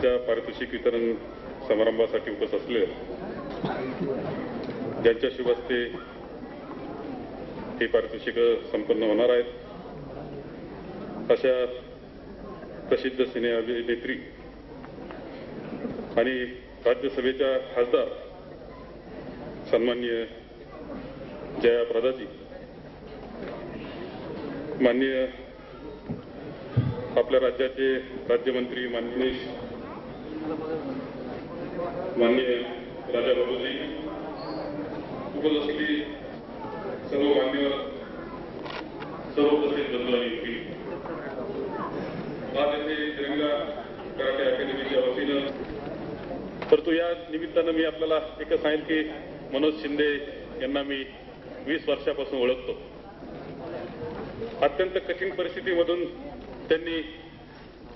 आजच्या पारितोषिक वितरण समारंभासाठी उपस्थित असले ज्यांच्या शुभ हस्ते ही पारितोषिक संपन्न होणार आहेत अशा प्रसिद्ध सिने अभिनेत्री आणि राज्यसभेच्या खासदार सन्माननीय जया प्रदाजी, माननीय आपल्या राज्याचे राज्यमंत्री माननीय राजा बाबूजी, उपस्थित सर्व मान्यवर, सर्व उपस्थित बंधू आणि वकील, आज येथे तिरंगा कराटे अकॅडमीच्या वतीनं परंतु या निमित्तानं मी आपल्याला एकच सांगेल की मनोज शिंदे यांना मी 20 वर्षापासून ओळखतो. अत्यंत कठीण परिस्थितीमधून त्यांनी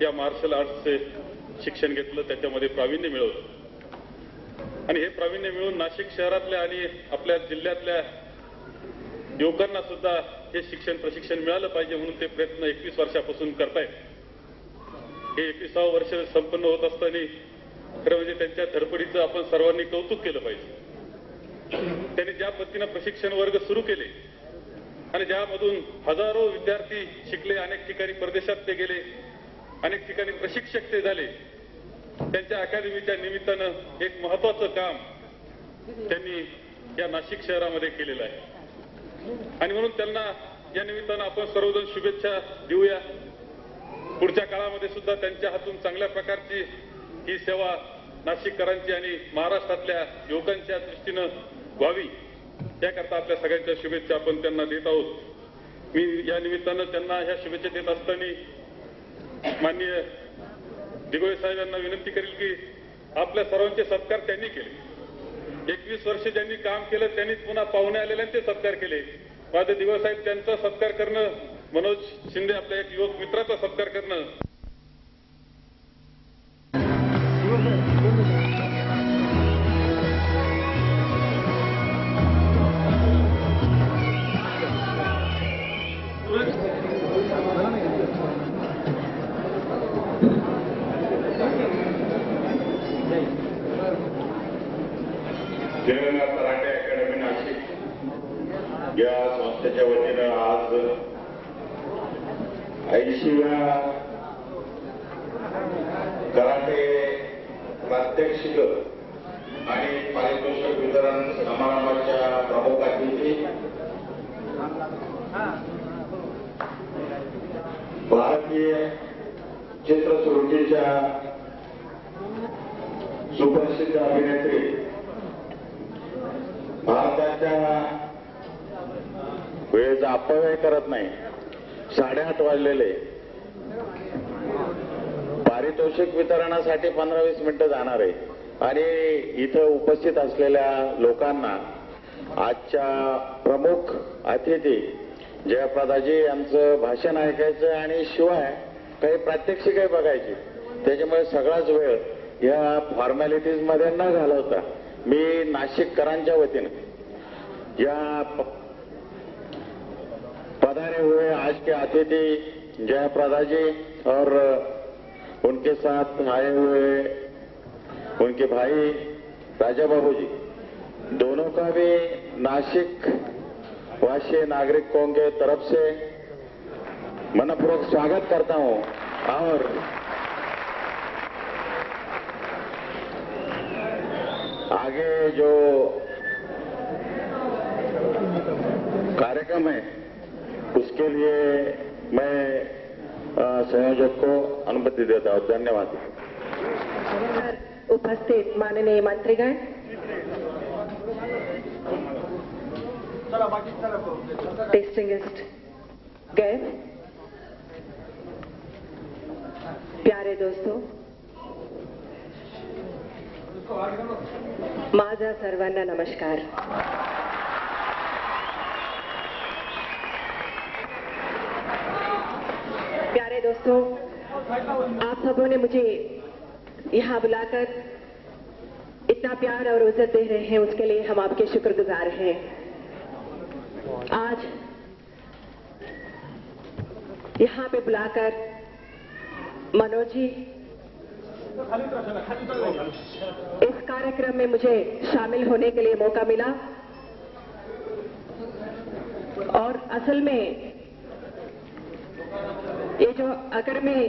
या मार्शल आर्ट्सचे शिक्षण घेतलं, त्याच्यामध्ये प्रावीण्य मिळवलं आणि हे प्रावीण्य मिळवून नाशिक शहरातल्या आणि आपल्या जिल्ह्यातल्या युवकांना सुद्धा हे प्रशिक्षण मिळालं पाहिजे म्हणून ते प्रयत्न 21 वर्षापासून करतायत. हे 21वे वर्ष संपन्न होत असताना खरं म्हणजे त्यांच्या धडपडीचं आपण सर्वांनी कौतुक केलं पाहिजे. त्यांनी ज्या पद्धतीनं प्रशिक्षण वर्ग सुरू केले आणि ज्यामधून हजारो विद्यार्थी शिकले, अनेक ठिकाणी परदेशात ते गेले, अनेक ठिकाणी प्रशिक्षक ते झाले, त्यांच्या अकॅडमीच्या निमित्तानं एक महत्वाचं काम त्यांनी या नाशिक शहरामध्ये केलेलं आहे आणि म्हणून त्यांना या निमित्तानं आपण सर्वजण शुभेच्छा देऊया. पुढच्या काळामध्ये सुद्धा त्यांच्या हातून चांगल्या प्रकारची ही सेवा नाशिककरांची आणि महाराष्ट्रातल्या युवकांच्या दृष्टीनं व्हावी याकरता आपल्या सगळ्यांच्या शुभेच्छा आपण त्यांना देत आहोत. मी या निमित्तानं त्यांना ह्या शुभेच्छा देत असताना माननीय दिगोळे साहेब यांना विनंती करेल की आपल्या सर्वांचे सत्कार त्यांनी केले. 21 वर्ष ज्यांनी काम केलं त्यांनी पुन्हा पाहुणे आलेल्यांचे सत्कार केले. माझे दिगोळे साहेब त्यांचा सत्कार करणं, मनोज शिंदे आपल्या एक युवक मित्राचा सत्कार करणं तिरंगा कराटे अकॅडमी नाशिक या संस्थेच्या वतीनं आज 80व्या कराटे प्रात्यक्षिक आणि पारितोषिक वितरण समारंभाच्या प्रमुख अतिथी भारतीय चित्रसृष्टीच्या सुप्रसिद्ध अभिनेत्री, भारताच्या वेळेचा अपव्यय करत नाही, 8:30 वाजलेले, पारितोषिक वितरणासाठी 15-20 मिनिटं जाणार आहे आणि इथं उपस्थित असलेल्या लोकांना आजच्या प्रमुख अतिथी जयप्रदाजी यांचं भाषण ऐकायचं आणि शिवाय काही प्रात्यक्षिकही बघायची. त्याच्यामुळे सगळाच वेळ या फॉर्मॅलिटीज मध्ये न घालवता मी नाशिककरांच्या वतीने या पधारे हुए आज के अतिथि जयप्रदा जी और उनके साथ आए हुए उनके भाई राजा बाबू जी, दोनों का भी नासिक वासी नागरिकों के तरफ से मनपूर्वक स्वागत करता हूं और आगे जो कार्यक्रम है उसके लिए मैं संयोजक को अनुमति देता हूं. धन्यवाद. उपस्थित माननीय मंत्रीगण, डिस्टिंग्विश्ड गेस्ट, प्यारे दोस्तों, माझा सर्वांना नमस्कार. प्यारे दोस्तों, आप सबों ने मुझे यहाँ बुलाकर इतना प्यार और इज्जत दे रहे हैं, उसके लिए हम आपके शुक्रगुजार हैं. आज यहाँ पे बुलाकर मनोज जी इस कार्यक्रम में मुझे शामिल होने के लिए मौका मिला और असल में ये जो अगर मैं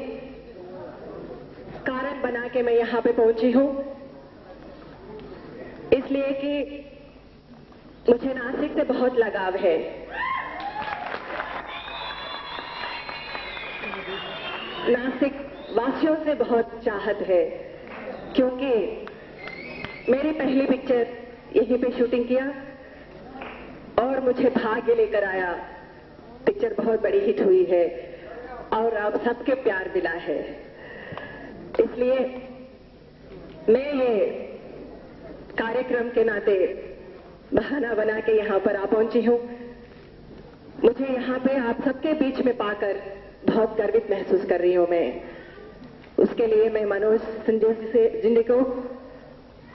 कारण बना के मैं यहाँ पे पहुंची हूँ इसलिए कि मुझे नासिक से बहुत लगाव है। नासिक वासियों से बहुत चाहत है क्योंकि मेरी पहली पिक्चर यहीं पे शूटिंग किया और मुझे भाग्य लेकर आया। पिक्चर बहुत बड़ी हिट हुई है और अब सबके प्यार मिला है। इसलिए मैं ये कार्यक्रम के नाते बहाना बना के यहाँ पर आ पहुंची हूँ। मुझे यहाँ पे आप सबके बीच में पाकर बहुत गर्वित महसूस कर रही हूँ। मैं उसके लिए मैं मनोज जिंदे को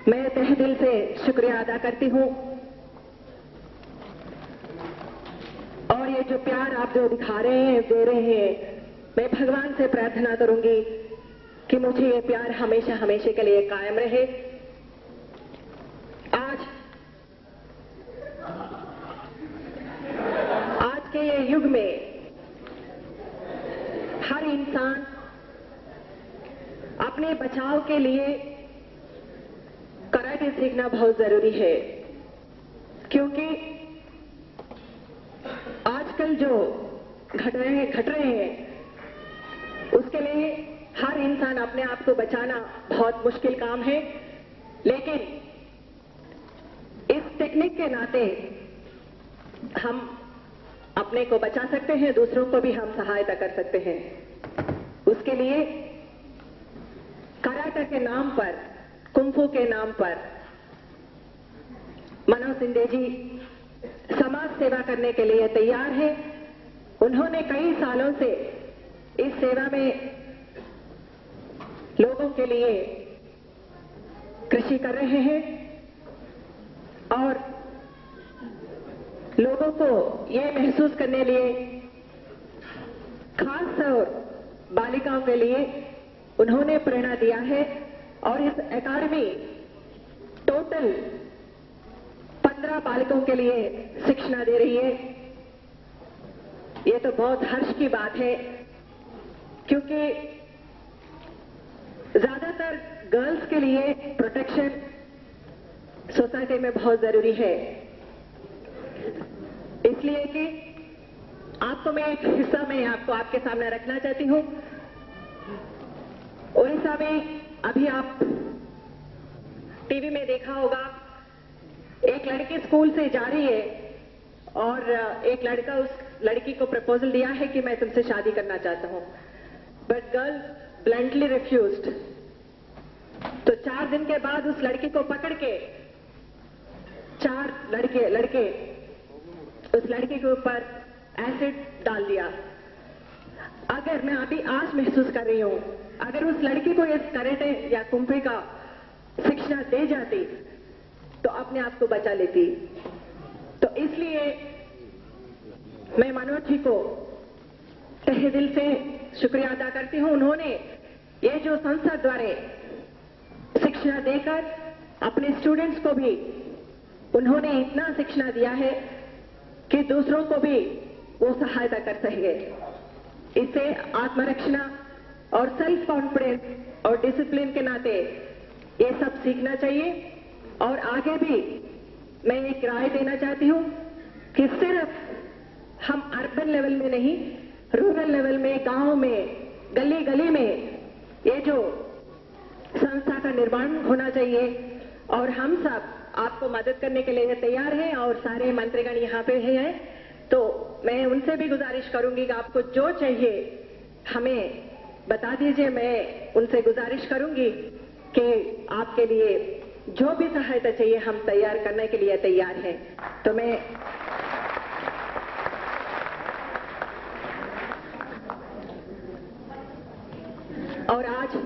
मैं तहे दिल से शुक्रिया अदा करती हूँ। और ये जो प्यार आप जो दिखा रहे हैं, दे रहे हैं, मैं भगवान से प्रार्थना करूंगी कि मुझे ये प्यार हमेशा हमेशा के लिए कायम रहे। आज के ये युग में हर इंसान अपने बचाव के लिए कराटे सीखना बहुत जरूरी है क्योंकि आजकल जो घट रहे हैं उसके लिए हर इंसान अपने आप को बचाना बहुत मुश्किल काम है। लेकिन इस टेक्निक के नाते हम अपने को बचा सकते हैं, दूसरों को भी हम सहायता कर सकते हैं। उसके लिए कराटे के नाम पर, कुंफू के नाम पर मनोज सिंधे जी समाज सेवा करने के लिए तैयार है। उन्होंने कई सालों से इस सेवा में लोगों के लिए कृषि कर रहे हैं और लोगों को ये महसूस करने लिए, खास तौर बालिकाओं के लिए उन्होंने प्रेरणा दिया है। और इस अकादमी टोटल 15 बालिकाओं के लिए शिक्षा दे रही है। ये तो बहुत हर्ष की बात है क्योंकि ज्यादातर गर्ल्स के लिए प्रोटेक्शन सोसाइटी में बहुत जरूरी है। इसलिए कि आपको मैं एक हिस्सा में आपको आपके सामने रखना चाहती हूँ। उड़ीसा में अभी आप टीवी में देखा होगा, एक लड़की स्कूल से जा रही है और एक लड़का उस लड़की को प्रपोजल दिया है कि मैं तुमसे शादी करना चाहता हूं, बट गर्ल ब्लंटली रिफ्यूज्ड। तो 4 दिन के बाद उस लड़की को पकड़ के 4 लड़के उस लड़की के ऊपर एसिड डाल दिया। अगर मैं अभी आज महसूस कर रही हूं, अगर उस लड़की को इस कराटे या कुंफू का शिक्षा दे जाती तो अपने आप को बचा लेती। तो इसलिए मैं मनोज जी को तहे दिल से शुक्रिया अदा करती हूं। उन्होंने ये जो संस्था द्वारा शिक्षा देकर अपने स्टूडेंट्स को भी उन्होंने इतना शिक्षा दिया है कि दूसरों को भी वो सहायता कर सके। इससे आत्मरक्षा और सेल्फ कॉन्फिडेंस और डिसिप्लिन के नाते ये सब सीखना चाहिए। और आगे भी मैं एक राय देना चाहती हूं कि सिर्फ हम अर्बन लेवल में नहीं, रूरल लेवल में, गांव में, गली गली में ये जो संस्था का निर्माण होना चाहिए। और हम सब आपको मदद करने के लिए तैयार हैं और सारे मंत्रीगण यहाँ पे हैं। तो मैं उनसे भी गुजारिश करूंगी कि आपको जो चाहिए हमें बता दीजिए। मैं उनसे गुजारिश करूंगी कि आपके लिए जो भी सहायता चाहिए हम तैयार करने के लिए तैयार हैं। तो मैं और आज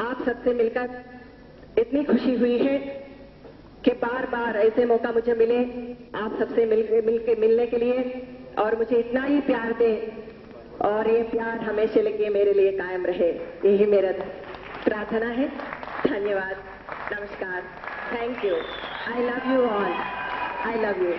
आप सबसे मिलकर इतनी खुशी हुई है कि बार बार ऐसे मौका मुझे मिले आप सबसे मिलने के लिए और मुझे इतना ही प्यार दे और ये प्यार हमेशा लगे मेरे लिए कायम रहे। यही मेरा प्रार्थना है। धन्यवाद, नमस्कार, thank you, I love you all, I love you.